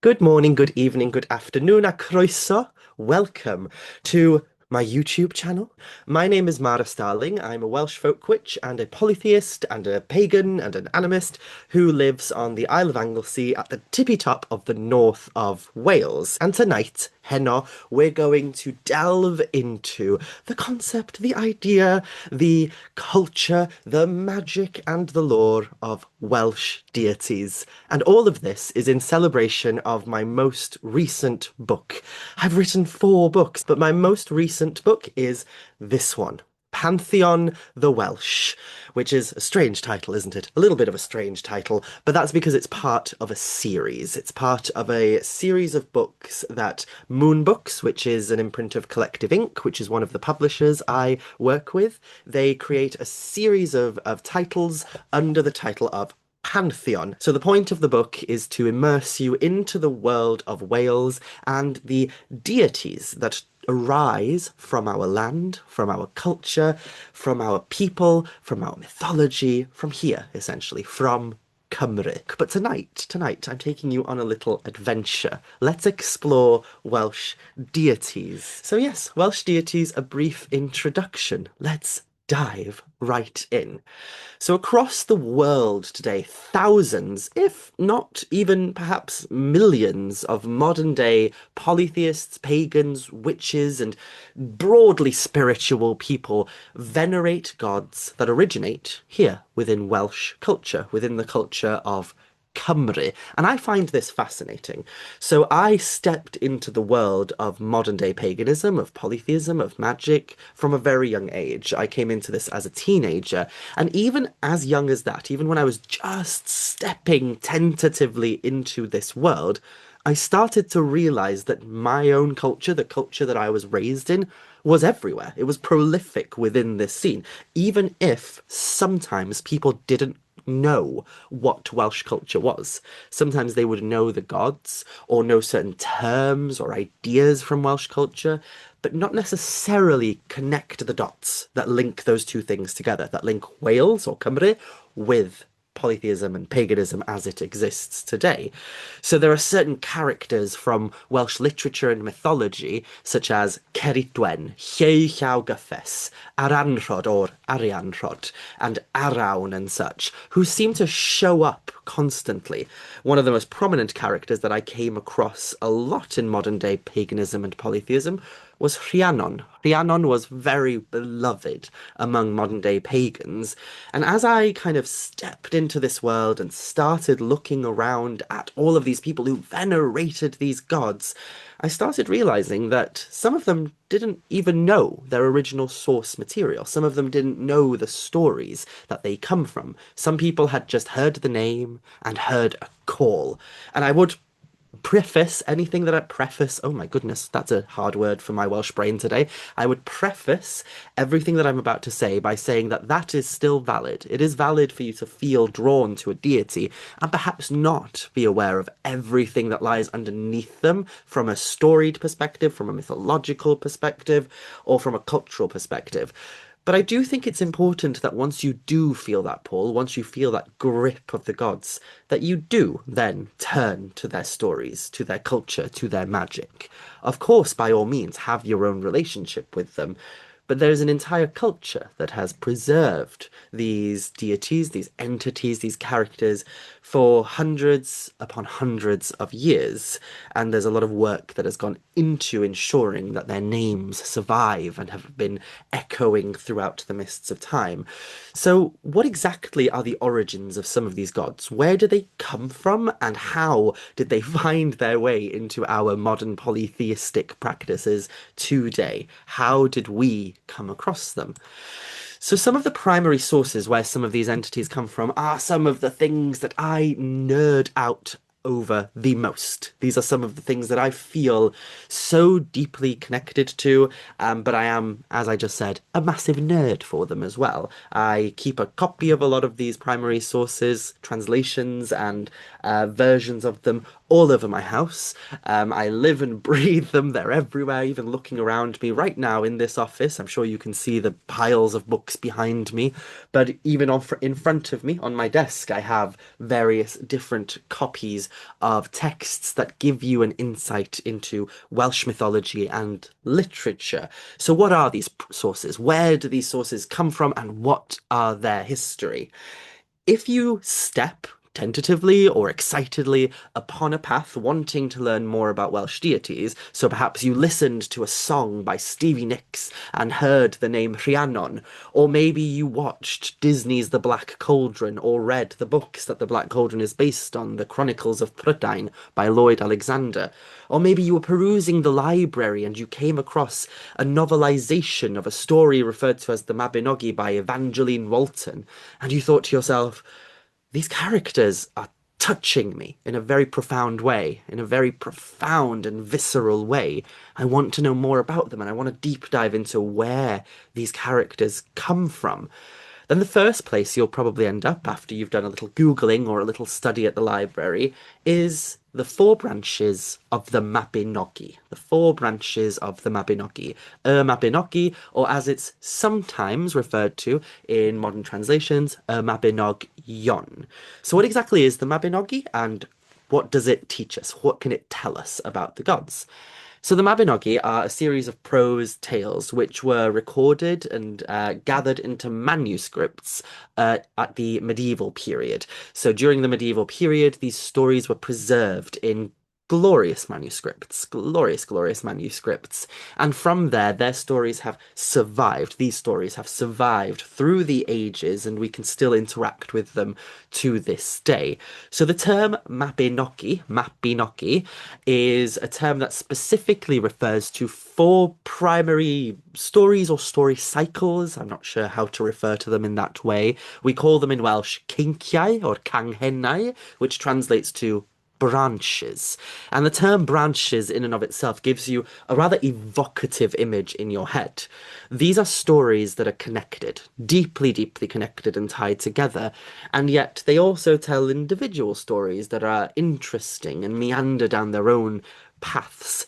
Good morning, good evening, good afternoon, a croeso. Welcome to my YouTube channel. My name is Mhara Starling. I'm a Welsh folk witch and a polytheist and a pagan and an animist who lives on the Isle of Anglesey at the tippy top of the north of Wales. And tonight, heno, we're going to delve into the concept, the idea, the culture, the magic, and the lore of Welsh deities. And all of this is in celebration of my most recent book. I've written 4 books, but my most recent book is this one. Pantheon the Welsh, which is a strange title, isn't it? A little bit of a strange title, but that's because it's part of a series. It's part of a series of books that Moon Books, which is an imprint of Collective Ink, which is one of the publishers I work with, they create a series of titles under the title of Pantheon. So the point of the book is to immerse you into the world of Wales and the deities that arise from our land, from our culture, from our people, from our mythology, from here, essentially, from Cymru. But tonight, I'm taking you on a little adventure. Let's explore Welsh deities. So yes, Welsh deities, a brief introduction. Let's dive right in. So, across the world today, thousands, if not even perhaps millions, of modern day polytheists, pagans, witches, and broadly spiritual people venerate gods that originate here within Welsh culture, within the culture of Cymru. And I find this fascinating. So I stepped into the world of modern day paganism, of polytheism, of magic from a very young age. I came into this as a teenager. And even as young as that, even when I was just stepping tentatively into this world, I started to realize that my own culture, the culture that I was raised in, was everywhere. It was prolific within this scene, even if sometimes people didn't know what Welsh culture was. Sometimes they would know the gods or know certain terms or ideas from Welsh culture, but not necessarily connect the dots that link those two things together, that link Wales or Cymru with polytheism and paganism as it exists today. So there are certain characters from Welsh literature and mythology, such as Ceridwen, Lleu Llaw Gyffes, Aranrhod or Arianrhod, and Arawn and such, who seem to show up constantly. One of the most prominent characters that I came across a lot in modern day paganism and polytheism was Rhiannon. Rhiannon was very beloved among modern day pagans. And as I kind of stepped into this world and started looking around at all of these people who venerated these gods, I started realizing that some of them didn't even know their original source material. Some of them didn't know the stories that they come from. Some people had just heard the name and heard a call. And I would preface anything that I preface. Oh my goodness, that's a hard word for my Welsh brain today. I would preface everything that I'm about to say by saying that that is still valid. It is valid for you to feel drawn to a deity and perhaps not be aware of everything that lies underneath them from a storied perspective, from a mythological perspective, or from a cultural perspective. But I do think it's important that once you do feel that pull, once you feel that grip of the gods, that you do then turn to their stories, to their culture, to their magic. Of course, by all means, have your own relationship with them, but there's an entire culture that has preserved these deities, these entities, these characters for hundreds upon hundreds of years. And there's a lot of work that has gone into ensuring that their names survive and have been echoing throughout the mists of time. So, what exactly are the origins of some of these gods? Where do they come from, and how did they find their way into our modern polytheistic practices today? How did we come across them? So, some of the primary sources where some of these entities come from are some of the things that I nerd out over the most. These are some of the things that I feel so deeply connected to, but I am, as I just said, a massive nerd for them as well. I keep a copy of a lot of these primary sources, translations, and versions of them all over my house. I live and breathe them. They're everywhere, even looking around me right now in this office. I'm sure you can see the piles of books behind me, but even in front of me on my desk, I have various different copies of texts that give you an insight into Welsh mythology and literature. So, what are these sources? Where do these sources come from, and what are their history? If you step tentatively or excitedly upon a path wanting to learn more about Welsh deities, so perhaps you listened to a song by Stevie Nicks and heard the name Rhiannon, or maybe you watched Disney's The Black Cauldron or read the books that The Black Cauldron is based on, The Chronicles of Prydain by Lloyd Alexander, or maybe you were perusing the library and you came across a novelization of a story referred to as the Mabinogi by Evangeline Walton, and you thought to yourself, these characters are touching me in a very profound way, in a very profound and visceral way. I want to know more about them and I want to deep dive into where these characters come from. Then the first place you'll probably end up after you've done a little Googling or a little study at the library is the four branches of the Mabinogi. The four branches of the Mabinogi. Mabinogi, or as it's sometimes referred to in modern translations, Mabinogion. So what exactly is the Mabinogi and what does it teach us? What can it tell us about the gods? So the Mabinogi are a series of prose tales which were recorded and gathered into manuscripts at the medieval period. So during the medieval period, these stories were preserved in glorious, glorious manuscripts. And from there, their stories have survived. These stories have survived through the ages, and we can still interact with them to this day. So the term Mabinogi, is a term that specifically refers to four primary stories or story cycles. I'm not sure how to refer to them in that way. We call them in Welsh cynciau or canghennau, which translates to branches. And the term branches in and of itself gives you a rather evocative image in your head. These are stories that are connected, deeply, deeply connected and tied together, and yet they also tell individual stories that are interesting and meander down their own paths.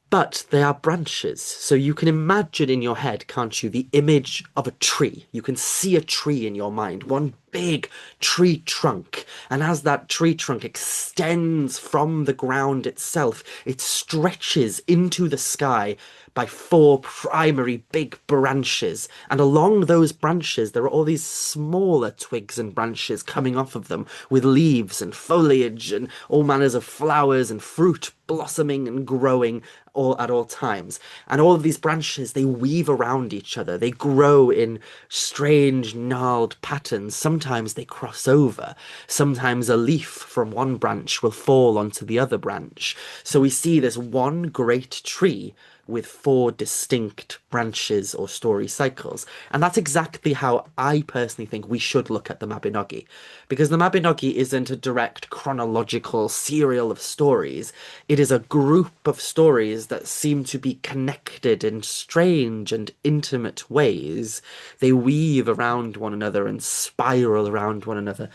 But they are branches, so you can imagine in your head, can't you, the image of a tree. You can see a tree in your mind, one big tree trunk. And as that tree trunk extends from the ground itself, it stretches into the sky by four primary big branches. And along those branches, there are all these smaller twigs and branches coming off of them with leaves and foliage and all manners of flowers and fruit blossoming and growing all at all times. And all of these branches, they weave around each other. They grow in strange, gnarled patterns. Sometimes they cross over. Sometimes a leaf from one branch will fall onto the other branch. So we see this one great tree with four distinct branches or story cycles. And that's exactly how I personally think we should look at the Mabinogi. Because the Mabinogi isn't a direct chronological serial of stories. It is a group of stories that seem to be connected in strange and intimate ways. They weave around one another and spiral around one another.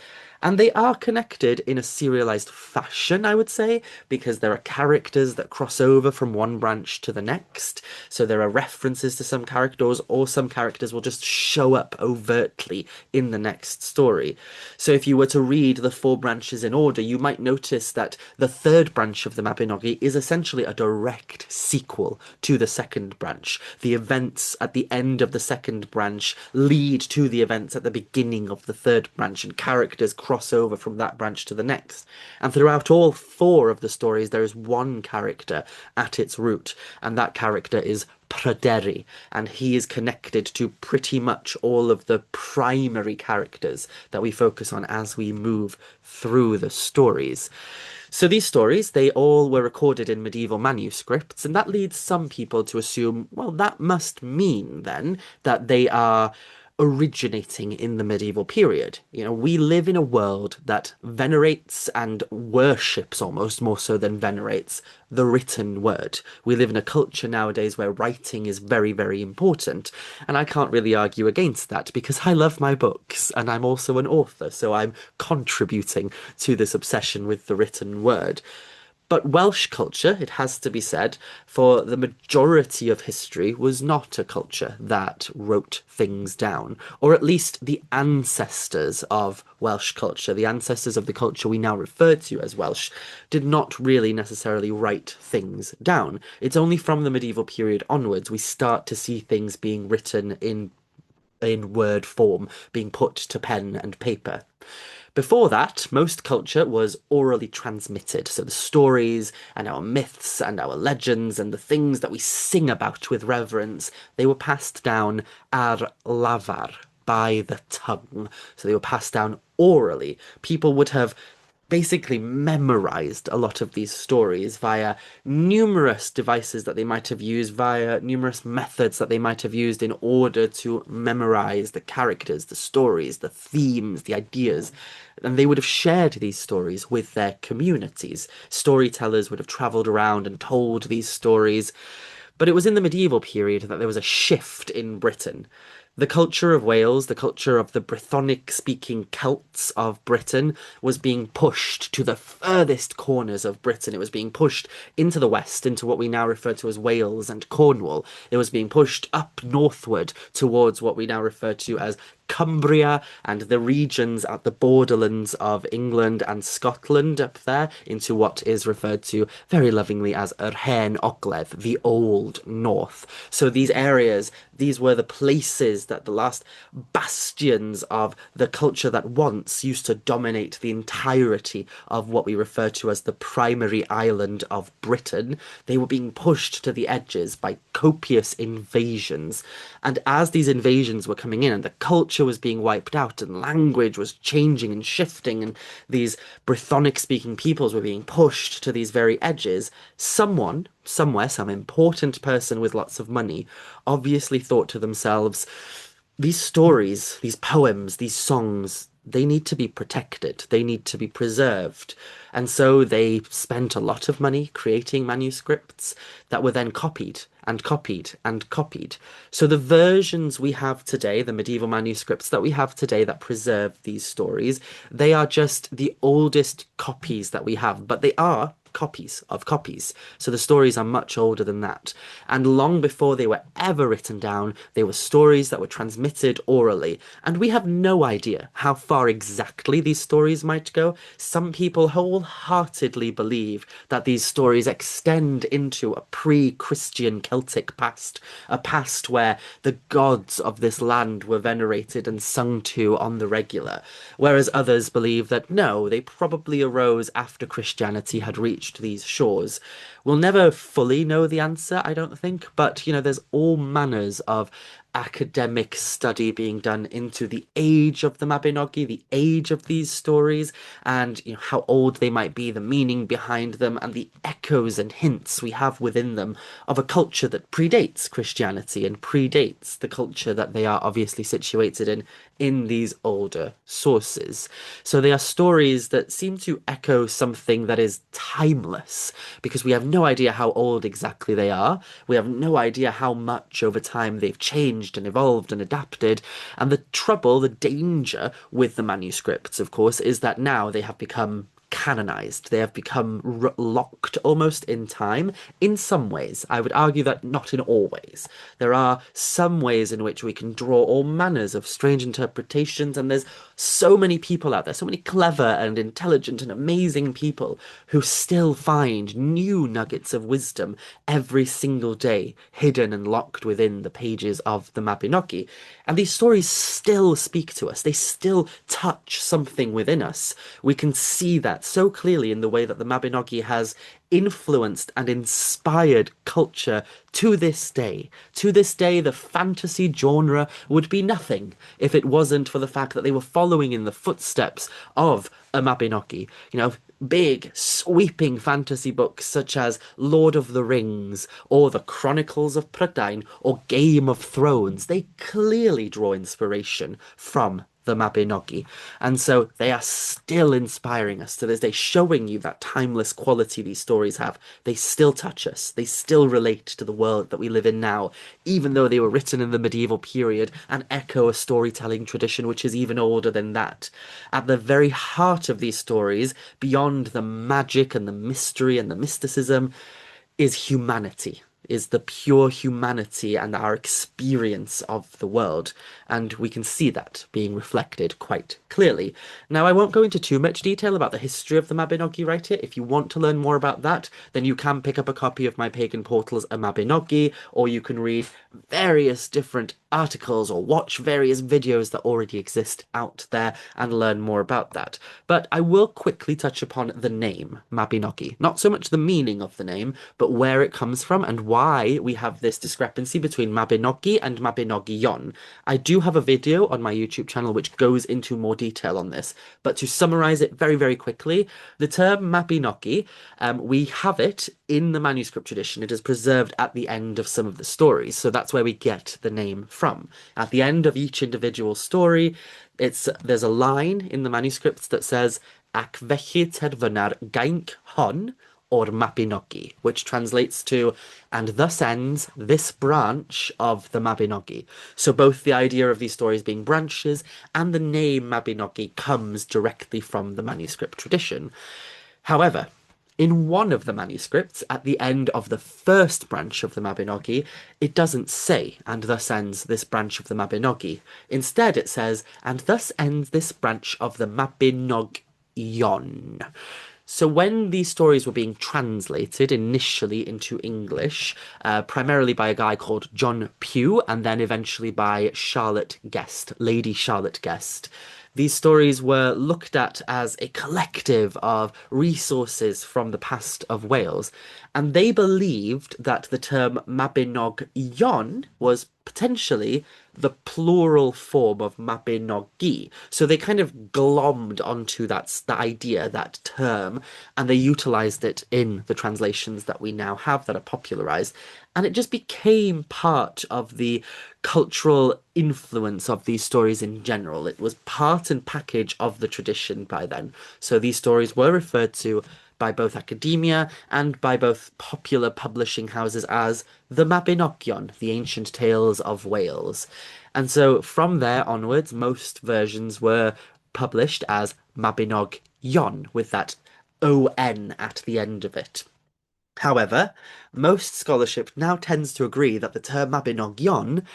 And they are connected in a serialized fashion, I would say, because there are characters that cross over from one branch to the next. So there are references to some characters, or some characters will just show up overtly in the next story. So if you were to read the four branches in order, you might notice that the third branch of the Mabinogi is essentially a direct sequel to the second branch. The events at the end of the second branch lead to the events at the beginning of the third branch, and characters cross over from that branch to the next. And throughout all four of the stories, there is one character at its root, and that character is Pryderi, and he is connected to pretty much all of the primary characters that we focus on as we move through the stories. So these stories, they all were recorded in medieval manuscripts, and that leads some people to assume, well, that must mean then that they are originating in the medieval period. You know, we live in a world that venerates and worships almost more so than venerates the written word. We live in a culture nowadays where writing is very, very important. And I can't really argue against that because I love my books and I'm also an author, so I'm contributing to this obsession with the written word. But Welsh culture, it has to be said, for the majority of history was not a culture that wrote things down, or at least the ancestors of Welsh culture, the ancestors of the culture we now refer to as Welsh, did not really necessarily write things down. It's only from the medieval period onwards we start to see things being written in word form, being put to pen and paper. Before that, most culture was orally transmitted. So the stories and our myths and our legends and the things that we sing about with reverence, they were passed down ar lafar, by the tongue. So they were passed down orally. People would have basically memorized a lot of these stories via numerous devices that they might have used, via numerous methods that they might have used in order to memorize the characters, the stories, the themes, the ideas. And they would have shared these stories with their communities. Storytellers would have traveled around and told these stories. But it was in the medieval period that there was a shift in Britain. The culture of Wales, the culture of the Brythonic speaking Celts of Britain, was being pushed to the furthest corners of Britain. It was being pushed into the west, into what we now refer to as Wales and Cornwall. It was being pushed up northward towards what we now refer to as Cumbria and the regions at the borderlands of England and Scotland up there into what is referred to very lovingly as Yr Hen Ogledd, the Old North. So these areas, these were the places that the last bastions of the culture that once used to dominate the entirety of what we refer to as the primary island of Britain. They were being pushed to the edges by copious invasions. And as these invasions were coming in and the culture was being wiped out and language was changing and shifting and these Brythonic speaking peoples were being pushed to these very edges, someone, somewhere, some important person with lots of money obviously thought to themselves, these stories, these poems, these songs, they need to be protected, they need to be preserved. And so they spent a lot of money creating manuscripts that were then copied and copied and copied. So the versions we have today, the medieval manuscripts that we have today that preserve these stories, they are just the oldest copies that we have, but they are copies of copies. So the stories are much older than that. And long before they were ever written down, they were stories that were transmitted orally. And we have no idea how far exactly these stories might go. Some people wholeheartedly believe that these stories extend into a pre-Christian Celtic past, a past where the gods of this land were venerated and sung to on the regular, whereas others believe that no, they probably arose after Christianity had reached these shores. We'll never fully know the answer, I don't think, but there's all manners of academic study being done into the age of the Mabinogi, the age of these stories, and how old they might be, the meaning behind them, and the echoes and hints we have within them of a culture that predates Christianity and predates the culture that they are obviously situated in these older sources. So they are stories that seem to echo something that is timeless, because we have no idea how old exactly they are. We have no idea how much over time they've changed and evolved and adapted. And the trouble, the danger with the manuscripts, of course, is that now they have become canonized. They have become locked almost in time in some ways. I would argue that not in all ways. There are some ways in which we can draw all manners of strange interpretations, and there's so many people out there, so many clever and intelligent and amazing people who still find new nuggets of wisdom every single day, hidden and locked within the pages of the Mabinogi. And these stories still speak to us. They still touch something within us. We can see that so clearly in the way that the Mabinogi has influenced and inspired culture to this day. To this day, the fantasy genre would be nothing if it wasn't for the fact that they were following in the footsteps of a Mabinogi. Big, sweeping fantasy books such as Lord of the Rings or The Chronicles of Prydain or Game of Thrones, they clearly draw inspiration from the Mabinogi. And so they are still inspiring us to this day, showing you that timeless quality these stories have. They still touch us. They still relate to the world that we live in now, even though they were written in the medieval period and echo a storytelling tradition which is even older than that. At the very heart of these stories, beyond the magic and the mystery and the mysticism, is humanity, is the pure humanity and our experience of the world. And we can see that being reflected quite clearly. Now, I won't go into too much detail about the history of the Mabinogi right here. If you want to learn more about that, then you can pick up a copy of my Pagan Portals A Mabinogi, or you can read various different articles or watch various videos that already exist out there and learn more about that. But I will quickly touch upon the name Mabinogi. Not so much the meaning of the name, but where it comes from and why we have this discrepancy between Mabinogi and Mabinogion. I do have a video on my YouTube channel which goes into more detail on this, but to summarize it very, very quickly, the term Mabinogi, we have it in the manuscript tradition. It is preserved at the end of some of the stories, so that's where we get the name from. At the end of each individual story, there's a line in the manuscripts that says Ac felly terfynar gainc hon o'r Mabinogi, which translates to, and thus ends this branch of the Mabinogi. So both the idea of these stories being branches and the name Mabinogi comes directly from the manuscript tradition. However, in one of the manuscripts, at the end of the first branch of the Mabinogi, it doesn't say, and thus ends this branch of the Mabinogi. Instead, it says, and thus ends this branch of the Mabinogion. So when these stories were being translated initially into English, primarily by a guy called John Pugh, and then eventually by Charlotte Guest, Lady Charlotte Guest, these stories were looked at as a collective of resources from the past of Wales, and they believed that the term Mabinogion was potentially the plural form of Mabinogi. So they kind of glommed onto that idea, that term, and they utilized it in the translations that we now have that are popularized. And it just became part of the cultural influence of these stories in general. It was part and package of the tradition by then. So these stories were referred to by both academia and by both popular publishing houses as the Mabinogion, the ancient tales of Wales. And so from there onwards, most versions were published as Mabinogion with that ON at the end of it. However, most scholarship now tends to agree that the term Mabinogion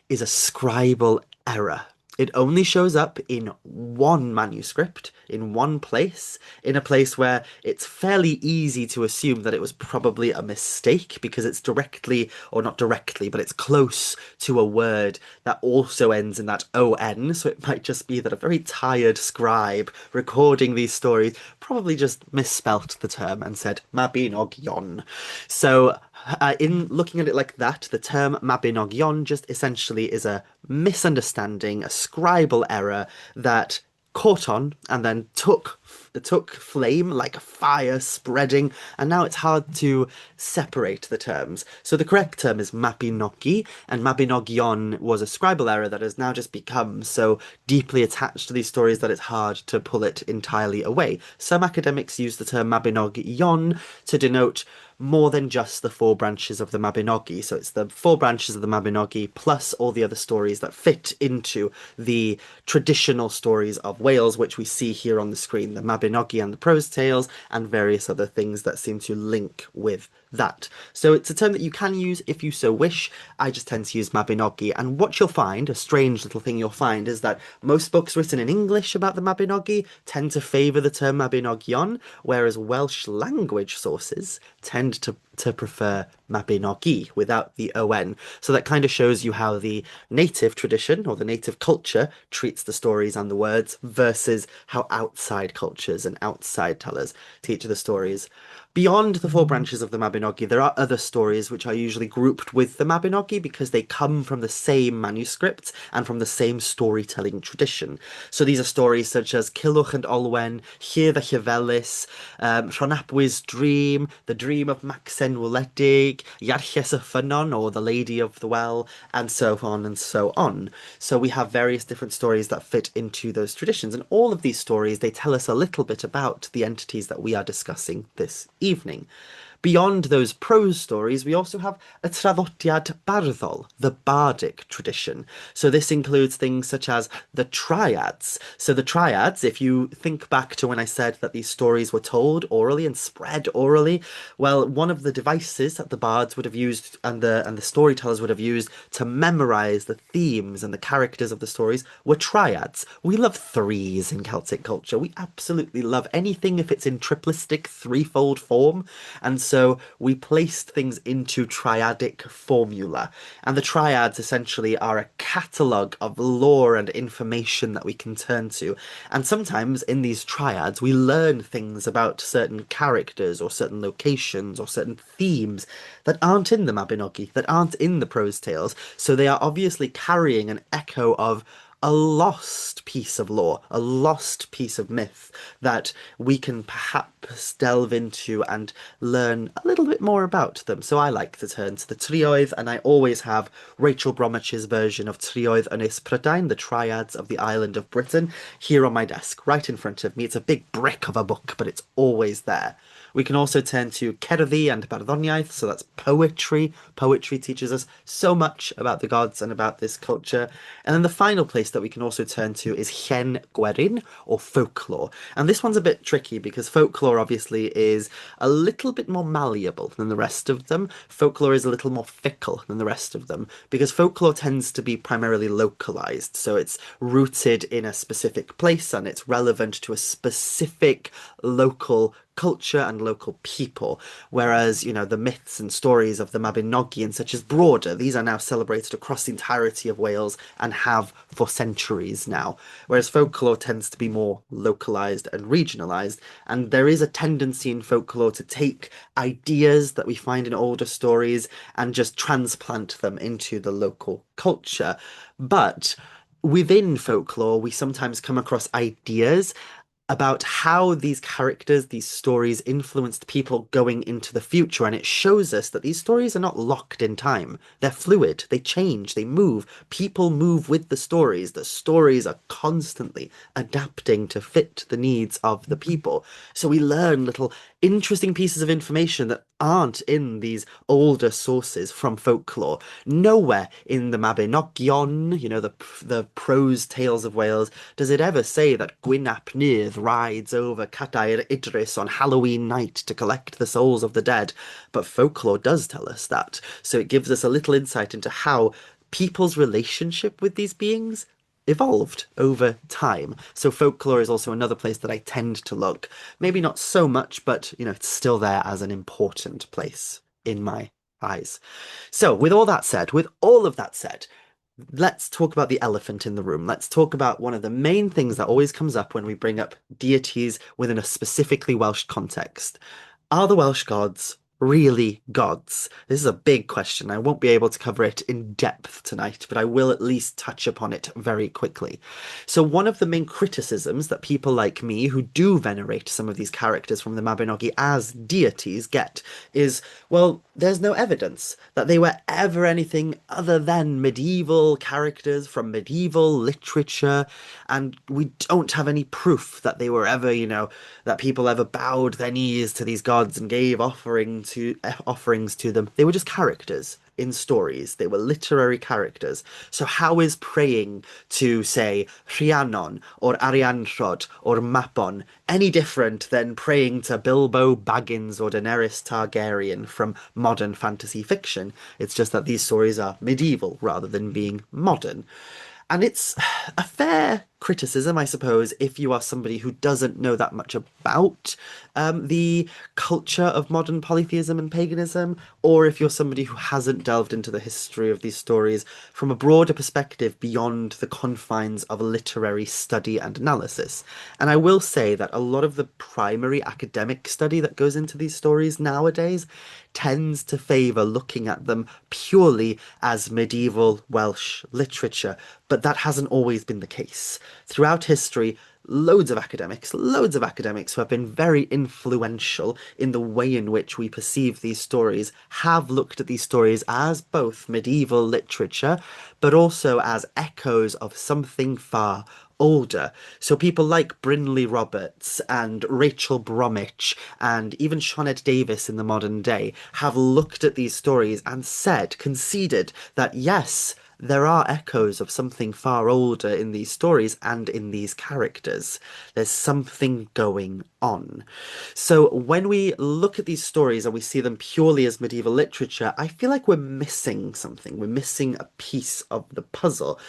is a scribal error. It only shows up in one manuscript, in one place, in a place where it's fairly easy to assume that it was probably a mistake because it's directly, or not directly, but it's close to a word that also ends in that ON. So it might just be that a very tired scribe recording these stories probably just misspelt the term and said Mabinogion. So in looking at it like that, the term Mabinogion just essentially is a misunderstanding, a scribal error that caught on and then took flame like a fire spreading, and now it's hard to separate the terms. So the correct term is Mabinogi, and Mabinogion was a scribal error that has now just become so deeply attached to these stories that it's hard to pull it entirely away. Some academics use the term Mabinogion to denote more than just the four branches of the Mabinogi. So it's the four branches of the Mabinogi plus all the other stories that fit into the traditional stories of Wales, which we see here on the screen, the Mabinogi and the prose tales, and various other things that seem to link with that. So it's a term that you can use if you so wish. I just tend to use Mabinogi, and what you'll find, a strange little thing you'll find, is that most books written in English about the Mabinogi tend to favour the term Mabinogion, whereas Welsh language sources tend to prefer Mabinogi without the ON. So that kind of shows you how the native tradition or the native culture treats the stories and the words versus how outside cultures and outside tellers teach the stories. Beyond the four branches of the Mabinogi, there are other stories which are usually grouped with the Mabinogi because they come from the same manuscripts and from the same storytelling tradition. So these are stories such as Culhwch and Olwen, Llyfr the Llefelys, Rhonabwy's Dream, The Dream of Maxen Wledig, Iarlles y Ffynnon, or The Lady of the Well, and so on and so on. So we have various different stories that fit into those traditions, and all of these stories, they tell us a little bit about the entities that we are discussing this evening. Beyond those prose stories, we also have a traddodiad barddol, the bardic tradition. So this includes things such as the triads. So the triads, if you think back to when I said that these stories were told orally and spread orally, well, one of the devices that the bards would have used and the storytellers would have used to memorize the themes and the characters of the stories were triads. We love threes in Celtic culture. We absolutely love anything if it's in triplistic threefold form. And so we placed things into triadic formula. And the triads essentially are a catalogue of lore and information that we can turn to. And sometimes in these triads, we learn things about certain characters or certain locations or certain themes that aren't in the Mabinogi, that aren't in the prose tales. So they are obviously carrying an echo of a lost piece of lore, a lost piece of myth that we can perhaps delve into and learn a little bit more about them. So I like to turn to the trioedd, and I always have Rachel Bromwich's version of Trioedd Ynys Prydain, the Triads of the Island of Britain, here on my desk, right in front of me. It's a big brick of a book, but it's always there. We can also turn to Cerddi and Barddoniaeth, so that's poetry. Poetry teaches us so much about the gods and about this culture. And then the final place that we can also turn to is Llen Gwerin, or folklore. And this one's a bit tricky because folklore obviously is a little bit more malleable than the rest of them. Folklore is a little more fickle than the rest of them because folklore tends to be primarily localized. So it's rooted in a specific place and it's relevant to a specific local culture and local people, whereas, the myths and stories of the Mabinogi and such is broader. These are now celebrated across the entirety of Wales and have for centuries now, whereas folklore tends to be more localized and regionalized, and there is a tendency in folklore to take ideas that we find in older stories and just transplant them into the local culture. But within folklore, we sometimes come across ideas about how these characters, these stories influenced people going into the future. And it shows us that these stories are not locked in time. They're fluid, they change, they move. People move with the stories. The stories are constantly adapting to fit the needs of the people. So we learn little interesting pieces of information that aren't in these older sources from folklore. Nowhere in the Mabinogion, the prose tales of Wales, does it ever say that Gwyn ap Nudd rides over Cadair Idris on Halloween night to collect the souls of the dead. But folklore does tell us that. So it gives us a little insight into how people's relationship with these beings evolved over time. So folklore is also another place that I tend to look. Maybe not so much, but it's still there as an important place in my eyes. So with all of that said, let's talk about the elephant in the room. Let's talk about one of the main things that always comes up when we bring up deities within a specifically Welsh context. Are the Welsh gods really gods? This is a big question. I won't be able to cover it in depth tonight, but I will at least touch upon it very quickly. So one of the main criticisms that people like me who do venerate some of these characters from the Mabinogi as deities get is, well, there's no evidence that they were ever anything other than medieval characters from medieval literature, and we don't have any proof that they were ever, that people ever bowed their knees to these gods and gave offerings to them. They were just characters in stories. They were literary characters. So how is praying to, say, Rhiannon or Arianrhod or Mabon any different than praying to Bilbo Baggins or Daenerys Targaryen from modern fantasy fiction? It's just that these stories are medieval rather than being modern. And it's a fair criticism, I suppose, if you are somebody who doesn't know that much about the culture of modern polytheism and paganism, or if you're somebody who hasn't delved into the history of these stories from a broader perspective beyond the confines of literary study and analysis. And I will say that a lot of the primary academic study that goes into these stories nowadays tends to favour looking at them purely as medieval Welsh literature, but that hasn't always been the case. Throughout history, loads of academics who have been very influential in the way in which we perceive these stories have looked at these stories as both medieval literature, but also as echoes of something far older. So people like Brinley Roberts and Rachel Bromwich and even Sioned Davies in the modern day have looked at these stories and conceded that yes, there are echoes of something far older in these stories and in these characters. There's something going on. So when we look at these stories and we see them purely as medieval literature, I feel like we're missing something. We're missing a piece of the puzzle.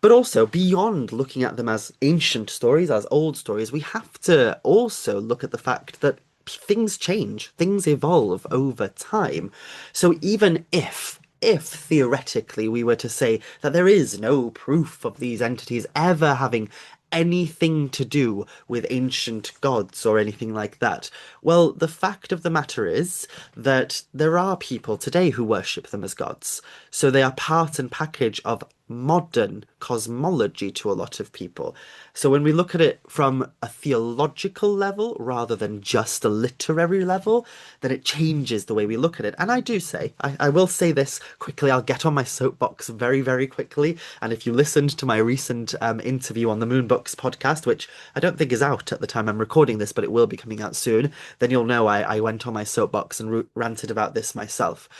But also, beyond looking at them as ancient stories, as old stories, we have to also look at the fact that things change, things evolve over time. So even if theoretically we were to say that there is no proof of these entities ever having anything to do with ancient gods or anything like that. Well, the fact of the matter is that there are people today who worship them as gods. So they are part and package of modern cosmology to a lot of people. So when we look at it from a theological level rather than just a literary level, then it changes the way we look at it. And I do say, I will say this quickly, I'll get on my soapbox very, very quickly. And if you listened to my recent interview on the Moonbooks podcast, which I don't think is out at the time I'm recording this, but it will be coming out soon, then you'll know I went on my soapbox and ranted about this myself.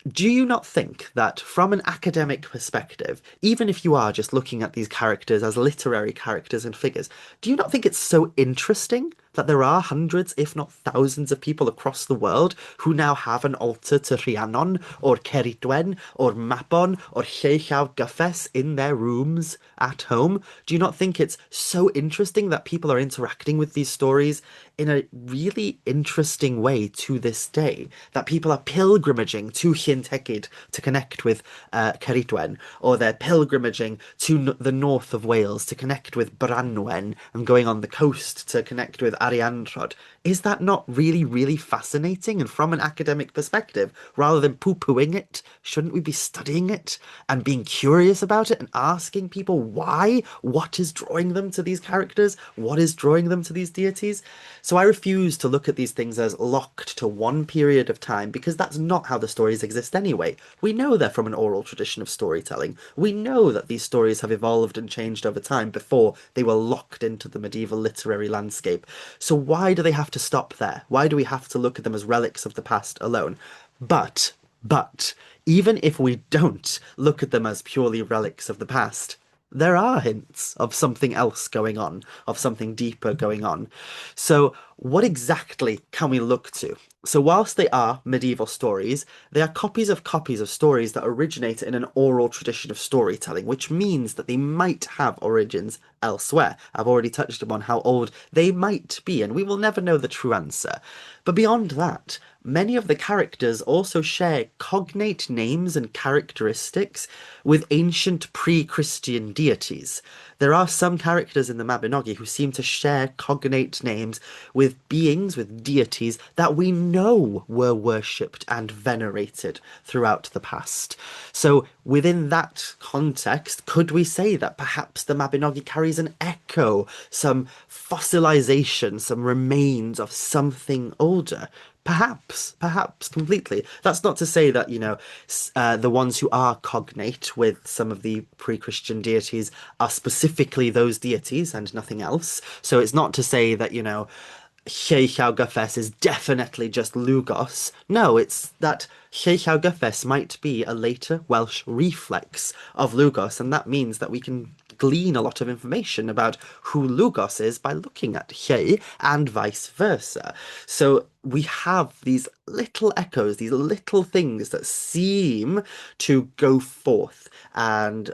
Do you not think that, from an academic perspective, even if you are just looking at these characters as literary characters and figures, do you not think it's so interesting that there are hundreds, if not thousands, of people across the world who now have an altar to Rhiannon, or Ceridwen, or Mabon, or Lleu Gyffes in their rooms at home? Do you not think it's so interesting that people are interacting with these stories in a really interesting way to this day? That people are pilgrimaging to Llyn Tegid to connect with Ceridwen, or they're pilgrimaging to the north of Wales to connect with Branwen, and going on the coast to connect with Arianrhod. Is that not really, really fascinating? And from an academic perspective, rather than poo-pooing it, shouldn't we be studying it and being curious about it and asking people why? What is drawing them to these characters? What is drawing them to these deities? So I refuse to look at these things as locked to one period of time, because that's not how the stories exist anyway. We know they're from an oral tradition of storytelling. We know that these stories have evolved and changed over time before they were locked into the medieval literary landscape. So why do they have to stop there? Why do we have to look at them as relics of the past alone? But, even if we don't look at them as purely relics of the past, there are hints of something else going on, of something deeper going on. So, what exactly can we look to? So, whilst they are medieval stories, they are copies of stories that originate in an oral tradition of storytelling, which means that they might have origins elsewhere. I've already touched upon how old they might be, and we will never know the true answer. But beyond that, many of the characters also share cognate names and characteristics with ancient pre-Christian deities. There are some characters in the Mabinogi who seem to share cognate names with beings, with deities that we know were worshipped and venerated throughout the past. So within that context, could we say that perhaps the Mabinogi carries an echo, some fossilization, some remains of something older? Perhaps completely. That's not to say that, the ones who are cognate with some of the pre-Christian deities are specifically those deities and nothing else. So it's not to say that, Lleu Gyffes is definitely just Lugos. No, it's that Lleu Gyffes might be a later Welsh reflex of Lugos, and that means that we can glean a lot of information about who Lugos is by looking at Lle and vice versa. So we have these little echoes, these little things that seem to go forth and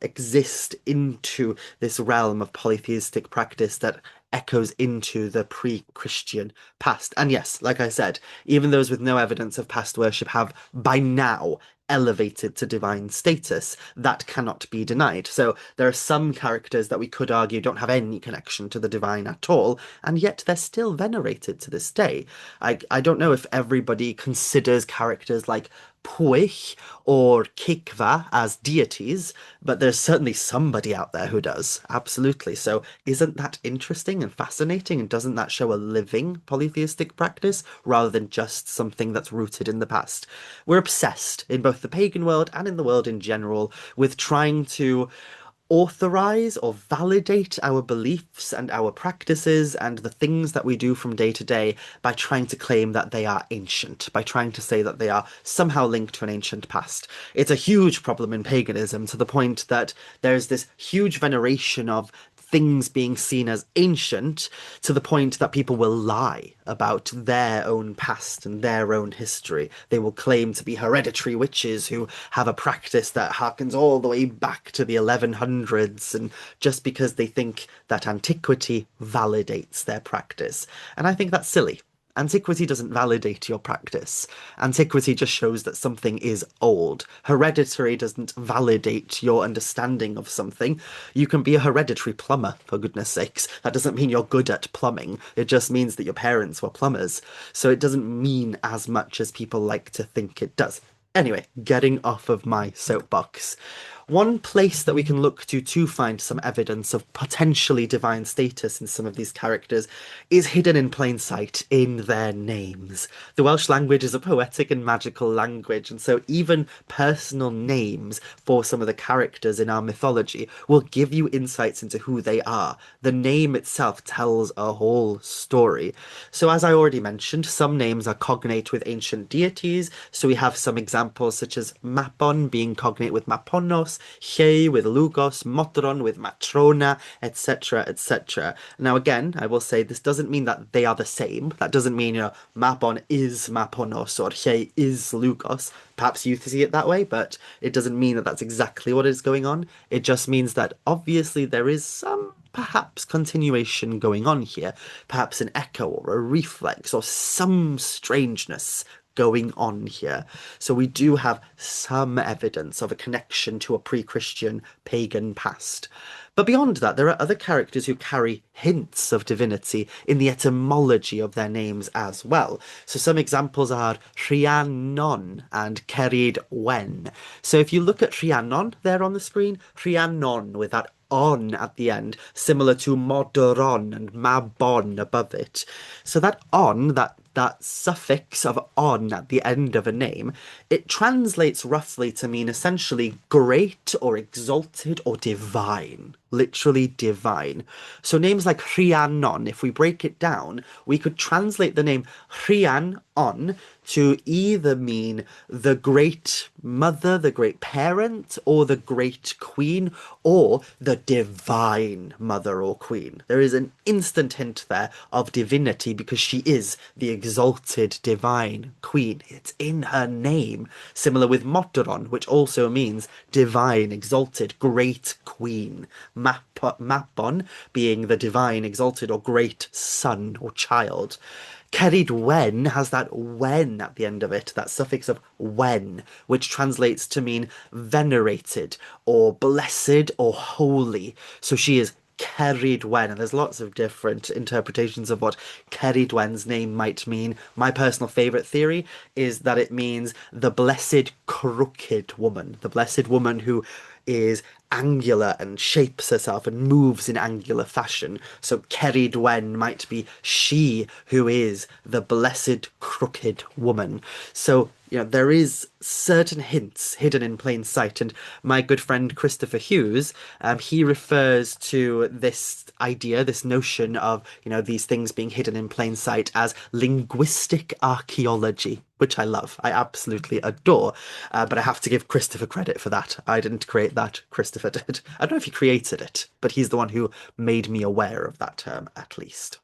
exist into this realm of polytheistic practice that echoes into the pre-Christian past. And yes, like I said, even those with no evidence of past worship have by now elevated to divine status. That cannot be denied. So there are some characters that we could argue don't have any connection to the divine at all, and yet they're still venerated to this day. I don't know if everybody considers characters like Pwyll or Cigfa as deities, but there's certainly somebody out there who does. Absolutely. So isn't that interesting and fascinating? And doesn't that show a living polytheistic practice rather than just something that's rooted in the past? We're obsessed in both the pagan world and in the world in general with trying to authorize or validate our beliefs and our practices and the things that we do from day to day by trying to claim that they are ancient, by trying to say that they are somehow linked to an ancient past. It's a huge problem in paganism to the point that there's this huge veneration of things being seen as ancient to the point that people will lie about their own past and their own history. They will claim to be hereditary witches who have a practice that harkens all the way back to the 1100s, and just because they think that antiquity validates their practice. And I think that's silly. Antiquity doesn't validate your practice. Antiquity just shows that something is old. Hereditary doesn't validate your understanding of something. You can be a hereditary plumber, for goodness sakes. That doesn't mean you're good at plumbing. It just means that your parents were plumbers. So it doesn't mean as much as people like to think it does. Anyway, getting off of my soapbox. One place that we can look to find some evidence of potentially divine status in some of these characters is hidden in plain sight in their names. The Welsh language is a poetic and magical language, and so even personal names for some of the characters in our mythology will give you insights into who they are. The name itself tells a whole story. So as I already mentioned, some names are cognate with ancient deities, so we have some examples such as Mabon being cognate with Maponos, Lle with Lugos, Modron with Matrona, etc., etc. Now, again, I will say this doesn't mean that they are the same. That doesn't mean, Mabon is Maponos or Lle is Lugos. Perhaps you see it that way, but it doesn't mean that that's exactly what is going on. It just means that obviously there is some perhaps continuation going on here, perhaps an echo or a reflex or some strangeness going on here. So we do have some evidence of a connection to a pre-Christian pagan past. But beyond that, there are other characters who carry hints of divinity in the etymology of their names as well. So some examples are Rhiannon and Cerid Wen. So if you look at Rhiannon there on the screen, Rhiannon with that on at the end, similar to Modron and Mabon above it. So that on, that suffix of on at the end of a name, it translates roughly to mean essentially great or exalted or divine. Literally divine. So names like Rhiannon, if we break it down, we could translate the name Rhiannon to either mean the great mother, the great parent, or the great queen, or the divine mother or queen. There is an instant hint there of divinity because she is the exalted divine queen. It's in her name. Similar with Modron, which also means divine, exalted, great queen. Mabon being the divine, exalted, or great son or child. Cerid Wen has that wen at the end of it, that suffix of wen, which translates to mean venerated or blessed or holy. So she is Cerid Wen, and there's lots of different interpretations of what Cerid Wen's name might mean. My personal favourite theory is that it means the blessed crooked woman, the blessed woman who is angular and shapes herself and moves in angular fashion. So Cerid Wen might be she who is the blessed crooked woman. So there is certain hints hidden in plain sight. And my good friend Christopher Hughes, he refers to this idea, this notion of, these things being hidden in plain sight as linguistic archaeology, which I love. I absolutely adore. But I have to give Christopher credit for that. I didn't create that. Christopher did. I don't know if he created it, but he's the one who made me aware of that term, at least.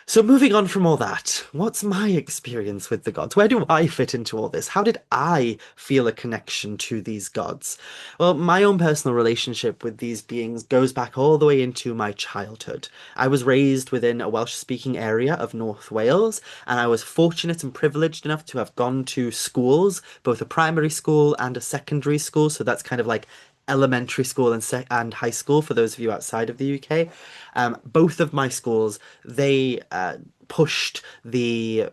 So, moving on from all that, what's my experience with the gods? Where do I fit into all this? How did I feel a connection to these gods? Well, my own personal relationship with these beings goes back all the way into my childhood. I was raised within a Welsh-speaking area of North Wales, and I was fortunate and privileged enough to have gone to schools, both a primary school and a secondary school. So that's kind of like elementary school and high school for those of you outside of the UK. Both of my schools, they pushed the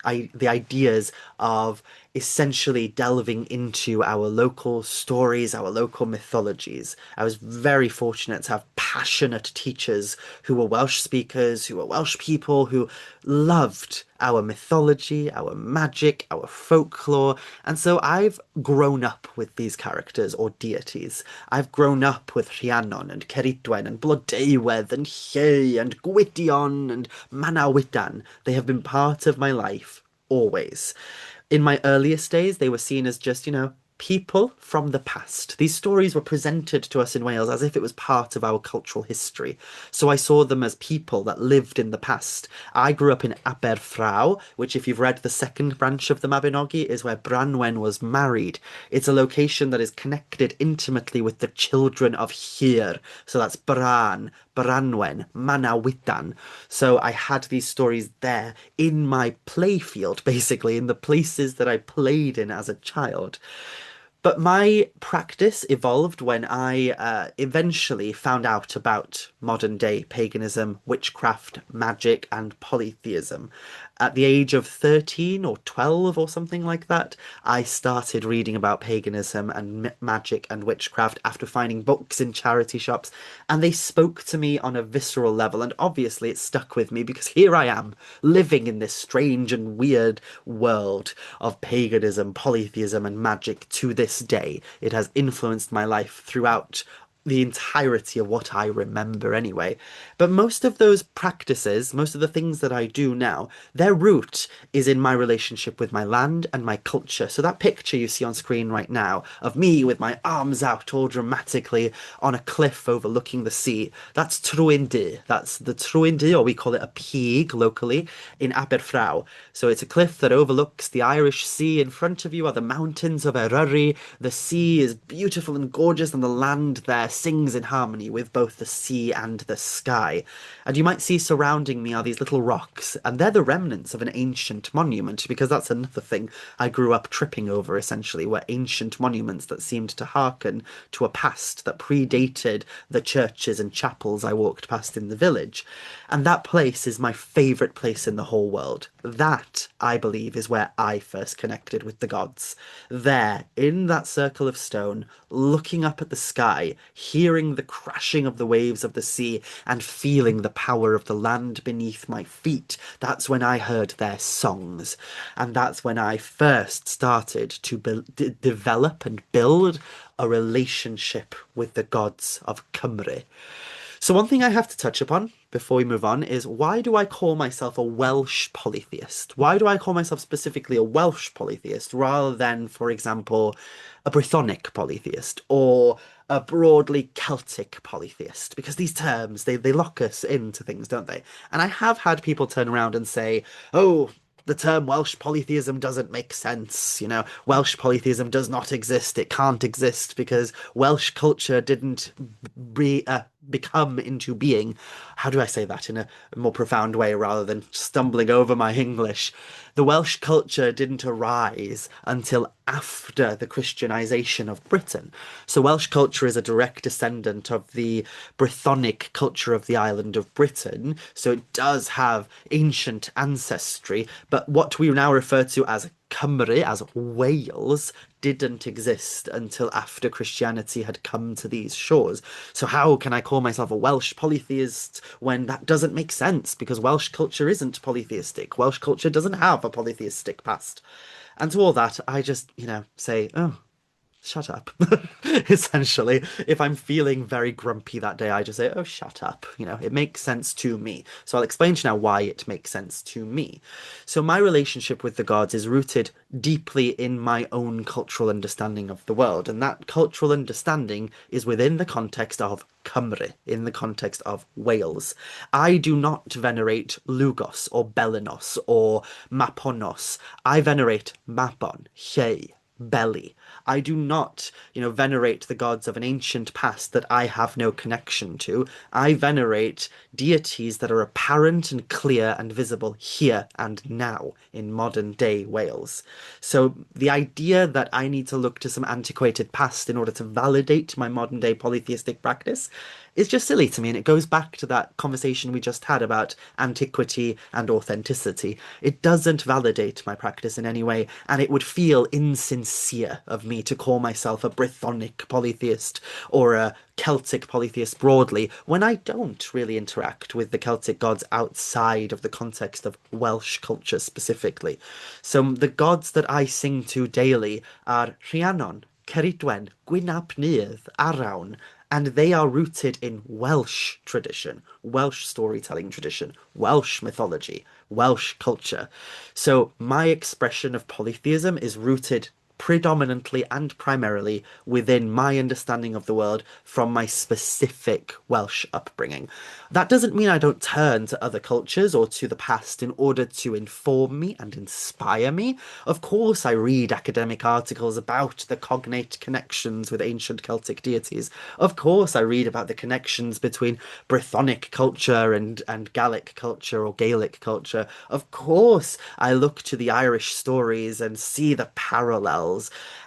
ideas of essentially delving into our local stories, our local mythologies. I was very fortunate to have passionate teachers who were Welsh speakers, who were Welsh people, who loved our mythology, our magic, our folklore. And so I've grown up with these characters or deities. I've grown up with Rhiannon and Ceridwen and Blodeuwedd and Lleu and Gwydion and Manawydan. They have been part of my life always. In my earliest days, they were seen as just, people from the past. These stories were presented to us in Wales as if it was part of our cultural history. So I saw them as people that lived in the past. I grew up in Aberfraw, which, if you've read the second branch of the Mabinogi, is where Branwen was married. It's a location that is connected intimately with the children of Hir. So that's Bran, Branwen, Manawydan. So I had these stories there in my playfield, basically, in the places that I played in as a child. But my practice evolved when I eventually found out about modern day paganism, witchcraft, magic, and polytheism. At the age of 13 or 12 or something like that, I started reading about paganism and magic and witchcraft after finding books in charity shops, and they spoke to me on a visceral level. And obviously, it stuck with me because here I am, living in this strange and weird world of paganism, polytheism, and magic to this day. It has influenced my life throughout the entirety of what I remember anyway. But most of those practices, most of the things that I do now, their root is in my relationship with my land and my culture. So that picture you see on screen right now of me with my arms out all dramatically on a cliff overlooking the sea, that's Trwyn. That's the Trwyn, or we call it a peak locally in Aberfraw. So it's a cliff that overlooks the Irish Sea. In front of you are the mountains of Eryri. The sea is beautiful and gorgeous, and the land there sings in harmony with both the sea and the sky. And you might see surrounding me are these little rocks, and they're the remnants of an ancient monument, because that's another thing I grew up tripping over, essentially, were ancient monuments that seemed to hearken to a past that predated the churches and chapels I walked past in the village. And that place is my favourite place in the whole world. That, I believe, is where I first connected with the gods. There, in that circle of stone, looking up at the sky, hearing the crashing of the waves of the sea, and feeling the power of the land beneath my feet, that's when I heard their songs. And that's when I first started to develop and build a relationship with the gods of Cymru. So one thing I have to touch upon before we move on is, why do I call myself a Welsh polytheist? Why do I call myself specifically a Welsh polytheist rather than, for example, a Brythonic polytheist or a broadly Celtic polytheist? Because these terms, they lock us into things, don't they? And I have had people turn around and say, oh, the term Welsh polytheism doesn't make sense. Welsh polytheism does not exist. It can't exist because Welsh culture didn't become into being. How do I say that in a more profound way rather than stumbling over my English? The Welsh culture didn't arise until after the Christianization of Britain. So Welsh culture is a direct descendant of the Brythonic culture of the island of Britain. So it does have ancient ancestry, but what we now refer to as Cymru, as Wales, didn't exist until after Christianity had come to these shores. So how can I call myself a Welsh polytheist when that doesn't make sense? Because Welsh culture isn't polytheistic. Welsh culture doesn't have a polytheistic past. And to all that, I just, say, oh, shut up. Essentially, if I'm feeling very grumpy that day, I just say, oh, shut up. It makes sense to me. So I'll explain to you now why it makes sense to me. So my relationship with the gods is rooted deeply in my own cultural understanding of the world. And that cultural understanding is within the context of Cymru, in the context of Wales. I do not venerate Lugos or Belenos or Maponos. I venerate Mapon, Lle, Belly. I do not, venerate the gods of an ancient past that I have no connection to. I venerate deities that are apparent and clear and visible here and now in modern day Wales. So the idea that I need to look to some antiquated past in order to validate my modern day polytheistic practice is just silly to me, and it goes back to that conversation we just had about antiquity and authenticity. It doesn't validate my practice in any way, and it would feel insincere of me to call myself a Brythonic polytheist or a Celtic polytheist broadly when I don't really interact with the Celtic gods outside of the context of Welsh culture specifically. So the gods that I sing to daily are Rhiannon, Ceridwen, Gwynab Nudd, Arawn, and they are rooted in Welsh tradition, Welsh storytelling tradition, Welsh mythology, Welsh culture. So my expression of polytheism is rooted predominantly and primarily within my understanding of the world from my specific Welsh upbringing. That doesn't mean I don't turn to other cultures or to the past in order to inform me and inspire me. Of course, I read academic articles about the cognate connections with ancient Celtic deities. Of course, I read about the connections between Brythonic culture and Gallic culture or Gaelic culture. Of course, I look to the Irish stories and see the parallels,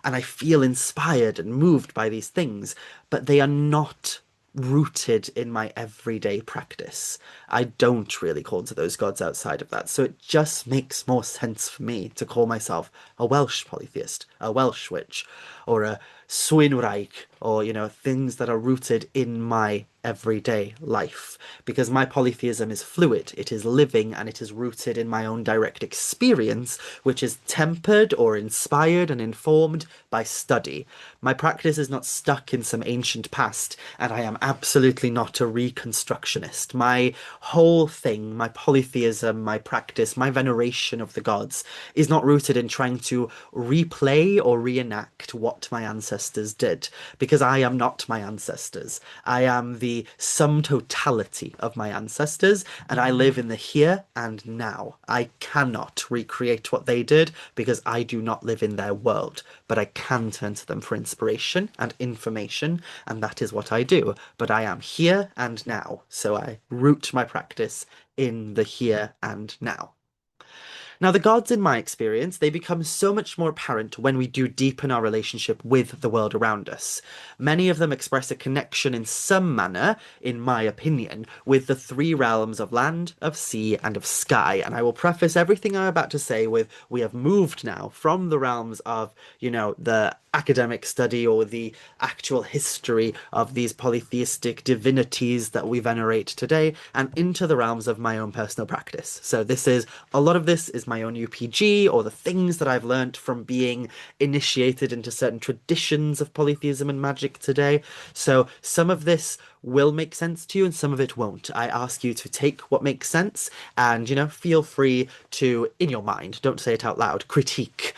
and I feel inspired and moved by these things, but they are not rooted in my everyday practice. I don't really call to those gods outside of that. So it just makes more sense for me to call myself a Welsh polytheist, a Welsh witch, or a Swinwraig, or, things that are rooted in my everyday life. Because my polytheism is fluid, it is living, and it is rooted in my own direct experience, which is tempered or inspired and informed by study. My practice is not stuck in some ancient past, and I am absolutely not a reconstructionist. My whole thing, my polytheism, my practice, my veneration of the gods is not rooted in trying to replay or reenact what my ancestors did, because I am not my ancestors. I am the sum totality of my ancestors, and I live in the here and now. I cannot recreate what they did because I do not live in their world, but I can turn to them for inspiration and information, and that is what I do. But I am here and now, so I root my practice in the here and now. Now, the gods, in my experience, they become so much more apparent when we do deepen our relationship with the world around us. Many of them express a connection in some manner, in my opinion, with the three realms of land, of sea, and of sky. And I will preface everything I'm about to say with, we have moved now from the realms of, the academic study or the actual history of these polytheistic divinities that we venerate today and into the realms of my own personal practice. So a lot of this is my own UPG or the things that I've learnt from being initiated into certain traditions of polytheism and magic today. So some of this will make sense to you and some of it won't. I ask you to take what makes sense and, feel free to, in your mind, don't say it out loud, critique,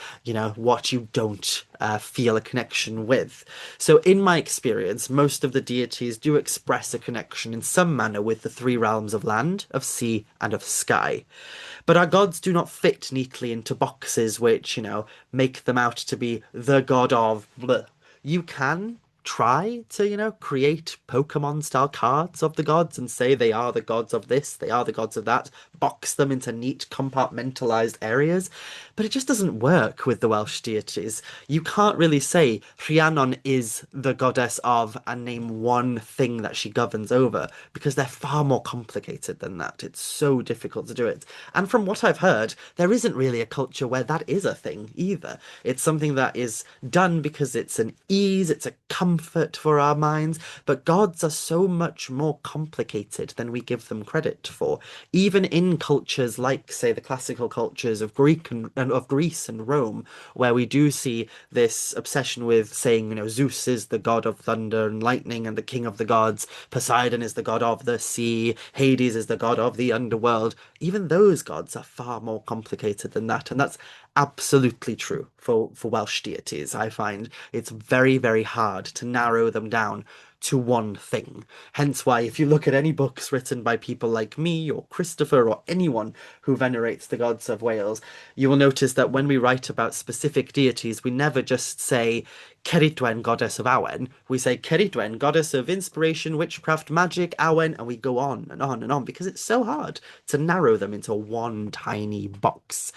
what you don't feel a connection with. So in my experience, most of the deities do express a connection in some manner with the three realms of land, of sea, and of sky. But our gods do not fit neatly into boxes which, make them out to be the god of bleh. You can try to, create Pokemon style cards of the gods and say they are the gods of this, they are the gods of that, box them into neat compartmentalized areas, but it just doesn't work with the Welsh deities. You can't really say Rhiannon is the goddess of and name one thing that she governs over because they're far more complicated than that. It's so difficult to do it. And from what I've heard, there isn't really a culture where that is a thing either. It's something that is done because it's an ease, it's a comfort, comfort for our minds, but gods are so much more complicated than we give them credit for. Even in cultures like, say, the classical cultures of of Greece and Rome, where we do see this obsession with saying, Zeus is the god of thunder and lightning and the king of the gods, Poseidon is the god of the sea, Hades is the god of the underworld. Even those gods are far more complicated than that, and that's absolutely true for Welsh deities. I find it's very, very hard to narrow them down to one thing. Hence why, if you look at any books written by people like me or Christopher or anyone who venerates the gods of Wales, you will notice that when we write about specific deities, we never just say Ceridwen, goddess of Awen. We say Ceridwen, goddess of inspiration, witchcraft, magic, Awen, and we go on and on and on because it's so hard to narrow them into one tiny box.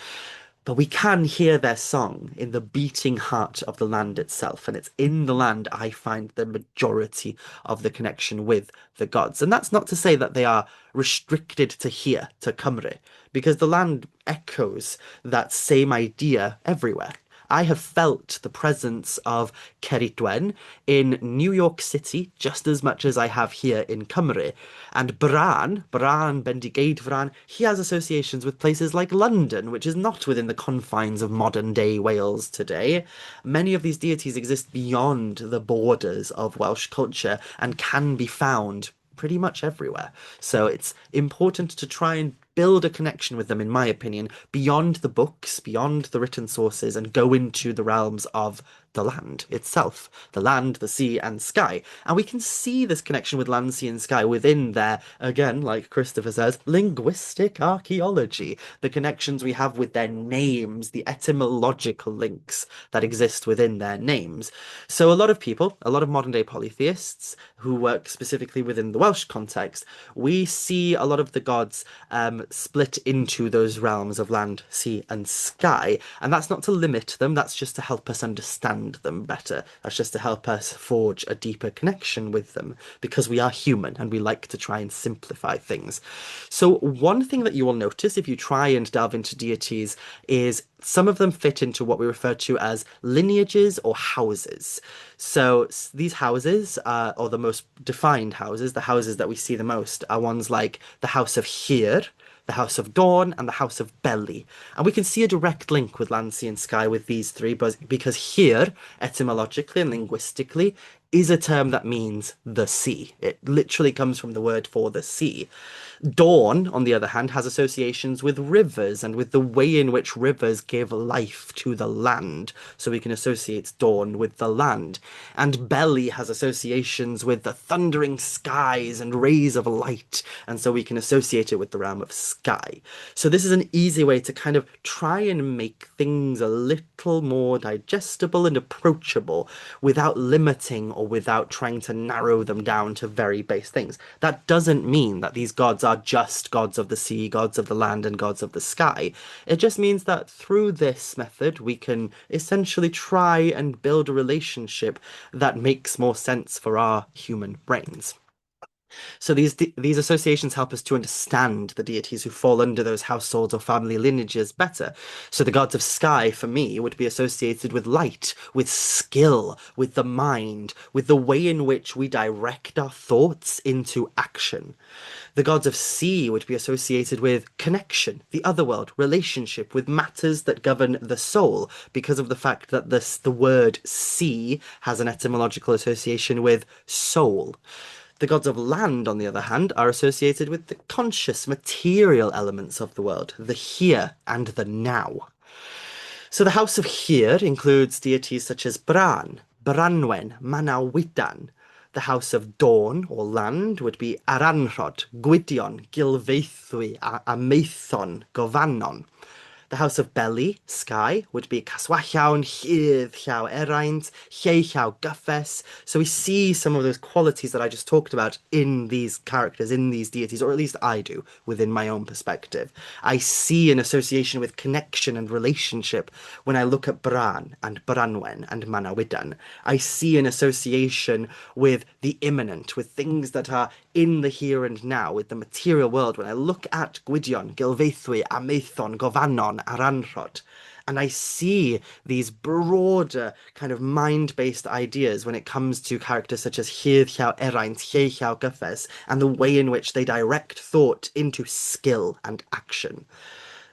But we can hear their song in the beating heart of the land itself, and it's in the land I find the majority of the connection with the gods. And that's not to say that they are restricted to here, to Cymru, because the land echoes that same idea everywhere. I have felt the presence of Ceridwen in New York City just as much as I have here in Cymru. And Bran Bendigeidfran, he has associations with places like London, which is not within the confines of modern day Wales today. Many of these deities exist beyond the borders of Welsh culture and can be found pretty much everywhere. So it's important to try and build a connection with them, in my opinion, beyond the books, beyond the written sources, and go into the realms of the land itself, the land, the sea, and sky. And we can see this connection with land, sea, and sky within their, again, like Christopher says, linguistic archaeology, the connections we have with their names, the etymological links that exist within their names. So a lot of people, a lot of modern day polytheists who work specifically within the Welsh context, we see a lot of the gods split into those realms of land, sea, and sky. And that's not to limit them, that's just to help us understand them better. That's just to help us forge a deeper connection with them, because we are human and we like to try and simplify things. So one thing that you will notice if you try and delve into deities is some of them fit into what we refer to as lineages or houses. So these houses, or the most defined houses, the houses that we see the most, are ones like the House of Hir, the House of Dawn, and the House of Belly. And we can see a direct link with land, sea, and sky with these three, because here, etymologically and linguistically, is a term that means the sea. It literally comes from the word for the sea. Dawn, on the other hand, has associations with rivers and with the way in which rivers give life to the land. So we can associate dawn with the land. And belly has associations with the thundering skies and rays of light. And so we can associate it with the realm of sky. So this is an easy way to kind of try and make things a little more digestible and approachable without limiting or without trying to narrow them down to very base things. That doesn't mean that these gods are just gods of the sea, gods of the land, and gods of the sky. It just means that through this method, we can essentially try and build a relationship that makes more sense for our human brains. So these associations help us to understand the deities who fall under those households or family lineages better. So the gods of sky, for me, would be associated with light, with skill, with the mind, with the way in which we direct our thoughts into action. The gods of sea would be associated with connection, the other world, relationship, with matters that govern the soul, because of the fact that the word sea has an etymological association with soul. The gods of land, on the other hand, are associated with the conscious, material elements of the world, the here and the now. So the House of Hir includes deities such as Bran, Branwen, Manawydan. The House of Dawn, or land, would be Aranrhod, Gwydion, Gilfaethwy, a Amaethon, Govannon. The House of Belly, sky, would be Caswallawn, Hydd, Llaw Eraint, Lleu Llaw Gyffes. So we see some of those qualities that I just talked about in these characters, in these deities, or at least I do, within my own perspective. I see an association with connection and relationship when I look at Bran and Branwen and Manawydan. I see an association with the imminent, with things that are in the here and now, with the material world. When I look at Gwydion, Gilfaethwy, Amaethon, Govannon, Aranrhod, And I see these broader kind of mind-based ideas when it comes to characters such as Hir Llaw Eraint, Lle Llaw Gyffes, and the way in which they direct thought into skill and action.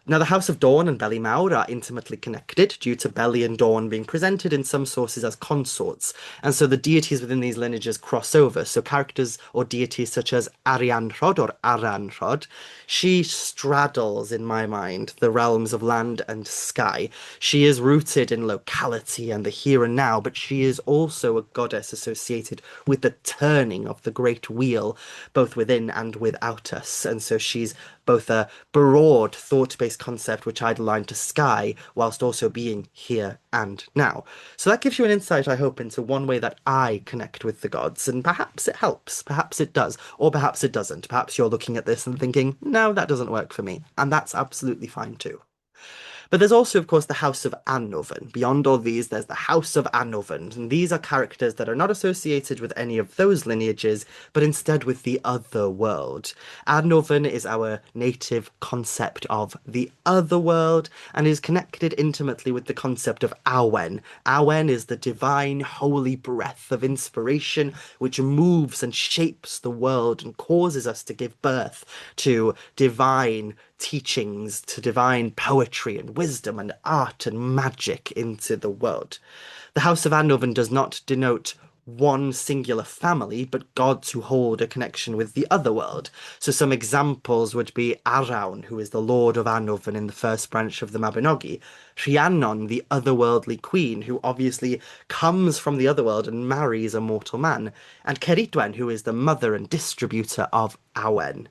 Now, the House of Dawn and Beli Mawr are intimately connected due to Beli and Dawn being presented in some sources as consorts, and so the deities within these lineages cross over. So, characters or deities such as Arianrhod or Aranrhod, she straddles, in my mind, the realms of land and sky. She is rooted in locality and the here and now, but she is also a goddess associated with the turning of the great wheel, both within and without us. And so she's both a broad thought-based concept which I'd align to sky, whilst also being here and now. So that gives you an insight, I hope, into one way that I connect with the gods, and perhaps it helps, perhaps it does, or perhaps it doesn't. Perhaps you're looking at this and thinking, no, that doesn't work for me, and that's absolutely fine too. But there's also, of course, the House of Annwfn. Beyond all these, there's the House of Annwfn, and these are characters that are not associated with any of those lineages, but instead with the other world. Annwfn is our native concept of the other world, and is connected intimately with the concept of Awen. Awen is the divine, holy breath of inspiration, which moves and shapes the world and causes us to give birth to divine teachings, to divine poetry and wisdom and art and magic into the world. The House of Annwfn does not denote one singular family, but gods who hold a connection with the other world. So some examples would be Arawn, who is the Lord of Annwfn in the first branch of the Mabinogi, Rhiannon, the otherworldly queen, who obviously comes from the otherworld and marries a mortal man, and Ceridwen, who is the mother and distributor of Awen.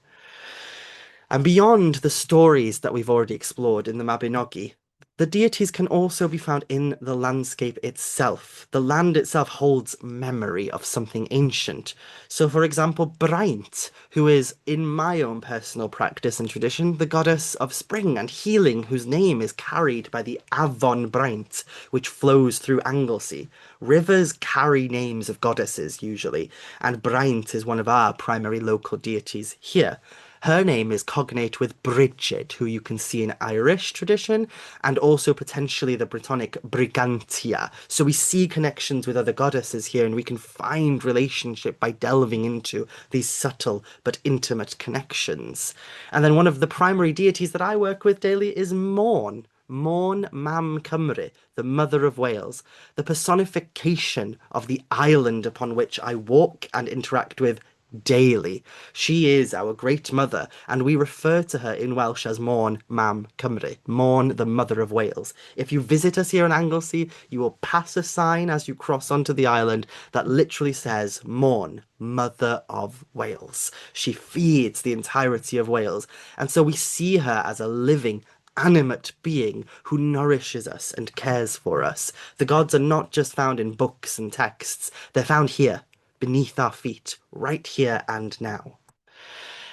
And beyond the stories that we've already explored in the Mabinogi, the deities can also be found in the landscape itself. The land itself holds memory of something ancient. So, for example, Braint, who is, in my own personal practice and tradition, the goddess of spring and healing, whose name is carried by the Avon Braint, which flows through Anglesey. Rivers carry names of goddesses, usually, and Braint is one of our primary local deities here. Her name is cognate with Bridget, who you can see in Irish tradition, and also potentially the Brittonic Brigantia. So we see connections with other goddesses here, and we can find relationship by delving into these subtle but intimate connections. And then one of the primary deities that I work with daily is Morn. Morn Mam Cymru, the Mother of Wales, the personification of the island upon which I walk and interact with daily. She is our great mother, and we refer to her in Welsh as Morn Mam Cymru, Morn, the Mother of Wales. If you visit us here in Anglesey, you will pass a sign as you cross onto the island that literally says Morn, Mother of Wales. She feeds the entirety of Wales, and so we see her as a living, animate being who nourishes us and cares for us. The gods are not just found in books and texts, they're found here, beneath our feet, right here and now.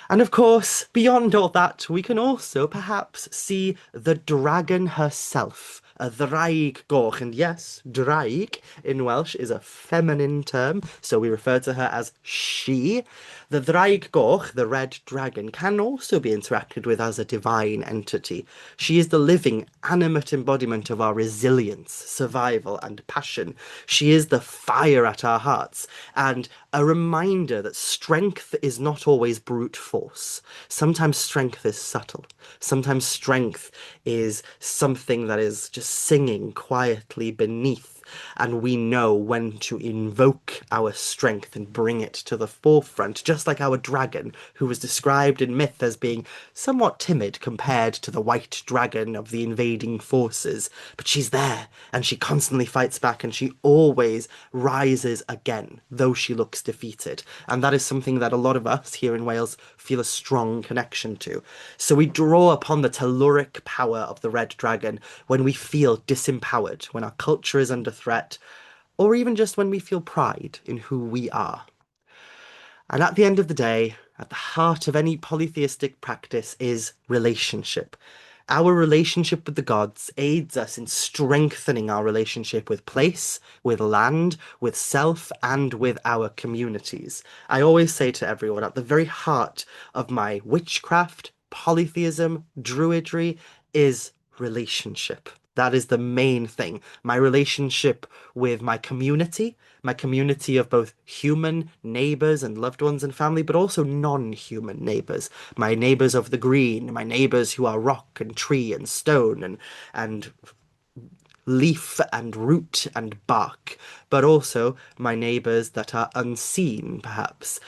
And of course, beyond all that, we can also perhaps see the dragon herself, a ddraig goch. And yes, draig in Welsh is a feminine term, so we refer to her as she. The ddraig goch, the red dragon, can also be interacted with as a divine entity. She is the living, animate embodiment of our resilience, survival, and passion. She is the fire at our hearts, and a reminder that strength is not always brute force. Sometimes strength is subtle. Sometimes strength is something that is just singing quietly beneath, and we know when to invoke our strength and bring it to the forefront, just like our dragon, who was described in myth as being somewhat timid compared to the white dragon of the invading forces. But she's there, and she constantly fights back, and she always rises again, though she looks defeated. And that is something that a lot of us here in Wales feel a strong connection to. So we draw upon the telluric power of the red dragon when we feel disempowered, when our culture is under threat, or even just when we feel pride in who we are. And at the end of the day, at the heart of any polytheistic practice is relationship. Our relationship with the gods aids us in strengthening our relationship with place, with land, with self, and with our communities. I always say to everyone, at the very heart of my witchcraft, polytheism, druidry, is relationship. That is the main thing. My relationship with my community of both human neighbors and loved ones and family, but also non-human neighbors. My neighbors of the green, my neighbors who are rock and tree and stone and leaf and root and bark, but also my neighbors that are unseen, perhaps.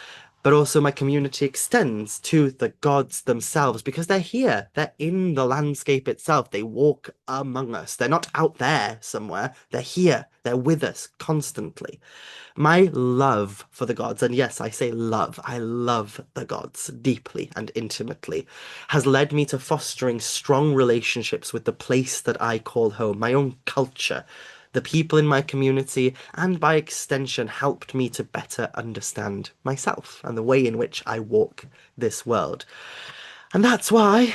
But also, my community extends to the gods themselves because they're here. They're in the landscape itself. They walk among us. They're not out there somewhere. They're here. They're with us constantly. My love for the gods, and yes, I say love, I love the gods deeply and intimately, has led me to fostering strong relationships with the place that I call home, my own culture. The people in my community, and by extension, helped me to better understand myself and the way in which I walk this world. And that's why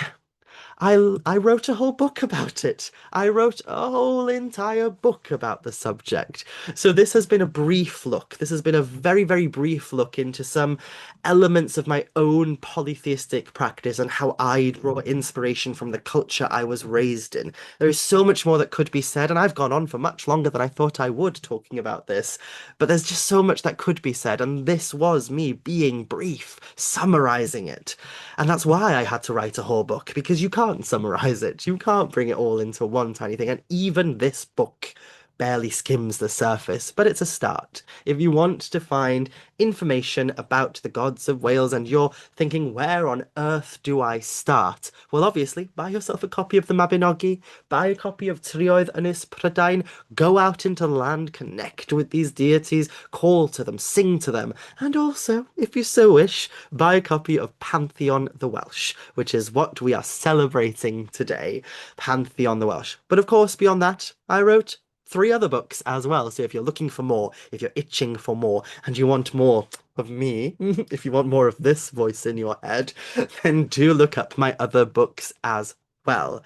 I wrote a whole book about it. I wrote a whole entire book about the subject. So this has been a brief look. This has been a very, very brief look into some elements of my own polytheistic practice and how I draw inspiration from the culture I was raised in. There is so much more that could be said, and I've gone on for much longer than I thought I would talking about this. But there's just so much that could be said, and this was me being brief, summarizing it. And that's why I had to write a whole book, because you can't summarize it. You can't bring it all into one tiny thing. And even this book barely skims the surface, but it's a start. If you want to find information about the gods of Wales and you're thinking, where on earth do I start? Well, obviously, buy yourself a copy of the Mabinogi, buy a copy of Trioedd Ynys Prydain, go out into the land, connect with these deities, call to them, sing to them, and also, if you so wish, buy a copy of Pantheon the Welsh, which is what we are celebrating today, Pantheon the Welsh. But of course, beyond that, I wrote three other books as well. So if you're looking for more, if you're itching for more, and you want more of me, if you want more of this voice in your head, then do look up my other books as well.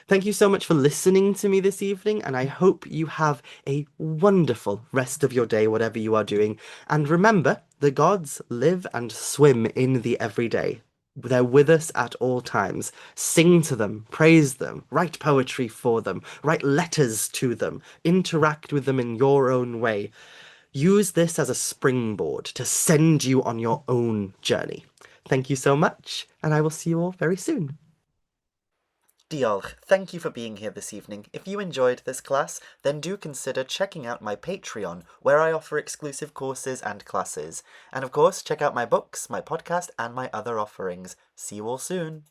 Thank you so much for listening to me this evening, and I hope you have a wonderful rest of your day, whatever you are doing. And remember, the gods live and swim in the everyday. They're with us at all times. Sing to them, praise them, write poetry for them, write letters to them, interact with them in your own way. Use this as a springboard to send you on your own journey. Thank you so much, and I will see you all very soon. Diolch. Thank you for being here this evening. If you enjoyed this class, then do consider checking out my Patreon, where I offer exclusive courses and classes. And of course, check out my books, my podcast, and my other offerings. See you all soon.